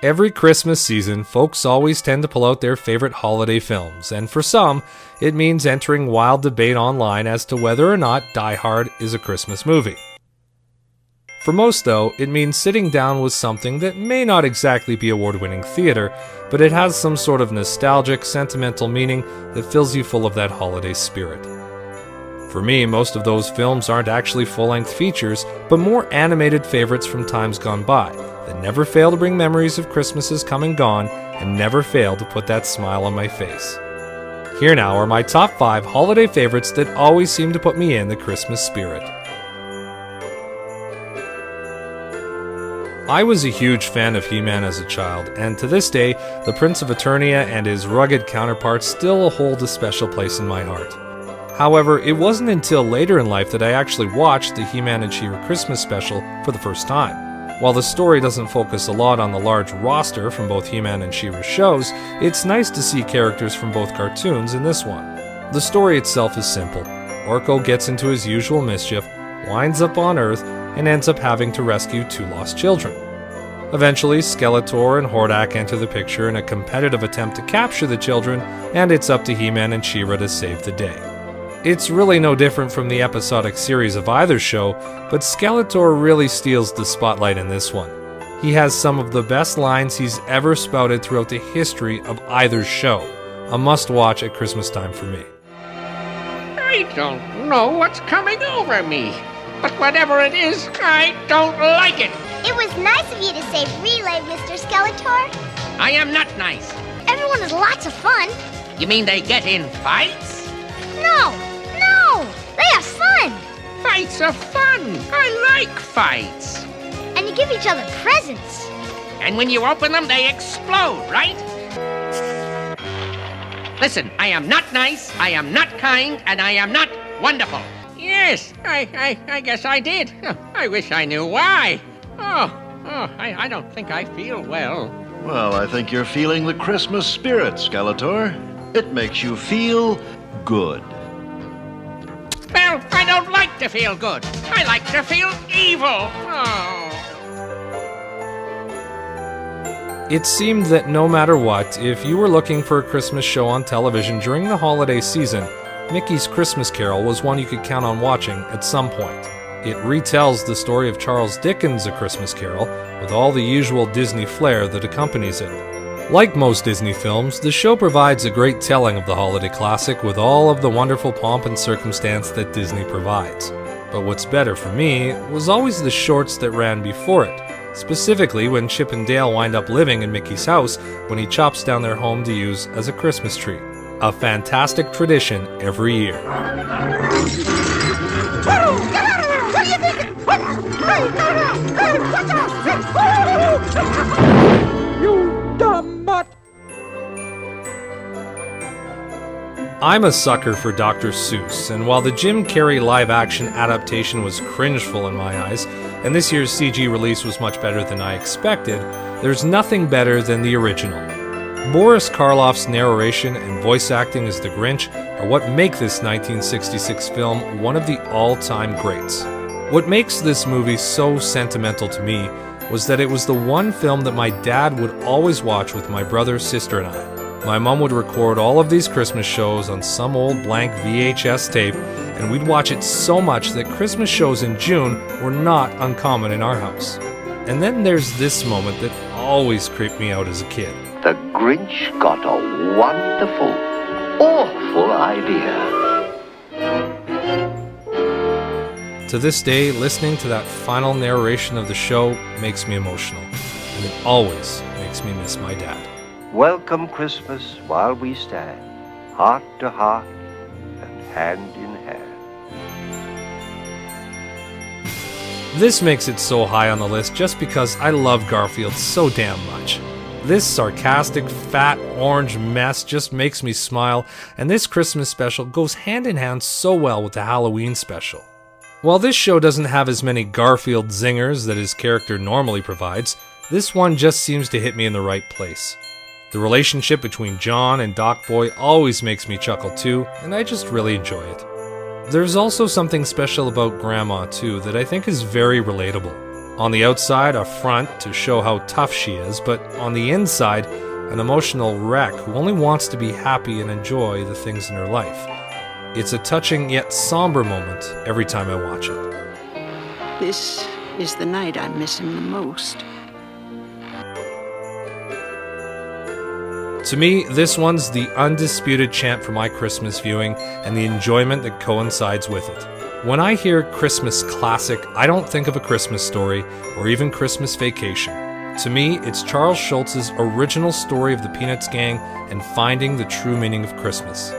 Every Christmas season, folks always tend to pull out their favorite holiday films, and for some, it means entering wild debate online as to whether or not Die Hard is a Christmas movie. For most, though, it means sitting down with something that may not exactly be award-winning theater, but it has some sort of nostalgic, sentimental meaning that fills you full of that holiday spirit. For me, most of those films aren't actually full-length features, but more animated favorites from times gone by, that never fail to bring memories of Christmases come and gone, and never fail to put that smile on my face. Here now are my top 5 holiday favorites that always seem to put me in the Christmas spirit. I was a huge fan of He-Man as a child, and to this day, the Prince of Eternia and his rugged counterparts still hold a special place in my heart. However, it wasn't until later in life that I actually watched the He-Man and She-Ra Christmas special for the first time. While the story doesn't focus a lot on the large roster from both He-Man and She-Ra shows, it's nice to see characters from both cartoons in this one. The story itself is simple. Orko gets into his usual mischief, winds up on Earth, and ends up having to rescue 2 lost children. Eventually, Skeletor and Hordak enter the picture in a competitive attempt to capture the children, and it's up to He-Man and She-Ra to save the day. It's really no different from the episodic series of either show, but Skeletor really steals the spotlight in this one. He has some of the best lines he's ever spouted throughout the history of either show. A must-watch at Christmas time for me. I don't know what's coming over me, but whatever it is, I don't like it. It was nice of you to save Relay, Mr. Skeletor. I am not nice. Everyone has lots of fun. You mean they get in fights? No, they have fun. Fights are fun. I like fights. And you give each other presents. And when you open them, they explode, right? Listen, I am not nice, I am not kind, and I am not wonderful. Yes, I guess I did. I wish I knew why. I don't think I feel well. Well, I think you're feeling the Christmas spirit, Skeletor. It makes you feel good. Well, I don't like to feel good. I like to feel evil. It seemed that no matter what, if you were looking for a Christmas show on television during the holiday season, Nikkis' Christmas Carol was one you could count on watching at some point. It retells the story of Charles Dickens' A Christmas Carol, with all the usual Disney flair that accompanies it. Like most Disney films, the show provides a great telling of the holiday classic with all of the wonderful pomp and circumstance that Disney provides. But what's better for me was always the shorts that ran before it, specifically when Chip and Dale wind up living in Mickey's house when he chops down their home to use as a Christmas tree. A fantastic tradition every year. What do you think? You dumb mutt! I'm a sucker for Dr. Seuss, and while the Jim Carrey live-action adaptation was cringeful in my eyes, and this year's CG release was much better than I expected, there's nothing better than the original. Boris Karloff's narration and voice acting as the Grinch are what make this 1966 film one of the all-time greats. What makes this movie so sentimental to me was that it was the one film that my dad would always watch with my brother, sister, and I. My mom would record all of these Christmas shows on some old blank VHS tape, and we'd watch it so much that Christmas shows in June were not uncommon in our house. And then there's this moment that always creeped me out as a kid. The Grinch got a wonderful, awful idea. To this day, listening to that final narration of the show makes me emotional, and it always makes me miss my dad. Welcome Christmas while we stand, heart to heart and hand in hand. This makes it so high on the list just because I love Garfield so damn much. This sarcastic, fat, orange mess just makes me smile, and this Christmas special goes hand in hand so well with the Halloween special. While this show doesn't have as many Garfield zingers that his character normally provides, this one just seems to hit me in the right place. The relationship between John and Doc Boy always makes me chuckle too, and I just really enjoy it. There's also something special about Grandma too that I think is very relatable. On the outside, a front to show how tough she is, but on the inside, an emotional wreck who only wants to be happy and enjoy the things in her life. It's a touching yet somber moment every time I watch it. This is the night I miss him the most. To me, this one's the undisputed champ for my Christmas viewing and the enjoyment that coincides with it. When I hear Christmas classic, I don't think of A Christmas Story or even Christmas Vacation. To me, it's Charles Schulz's original story of the Peanuts gang and finding the true meaning of Christmas.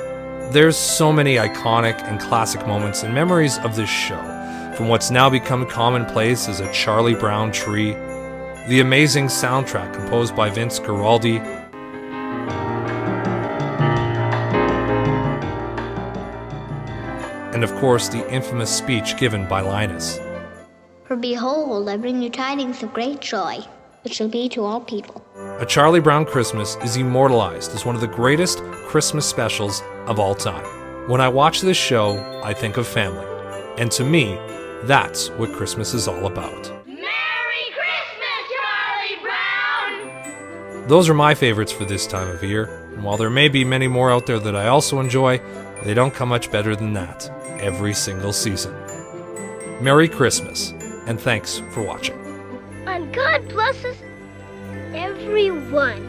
There's so many iconic and classic moments and memories of this show, from what's now become commonplace as a Charlie Brown tree, the amazing soundtrack composed by Vince Guaraldi, and of course the infamous speech given by Linus. For behold, I bring you tidings of great joy, which shall be to all people. A Charlie Brown Christmas is immortalized as one of the greatest Christmas specials of all time. When I watch this show, I think of family. And to me, that's what Christmas is all about. Merry Christmas, Charlie Brown! Those are my favorites for this time of year, and while there may be many more out there that I also enjoy, they don't come much better than that every single season. Merry Christmas, and thanks for watching. And God blesses everyone.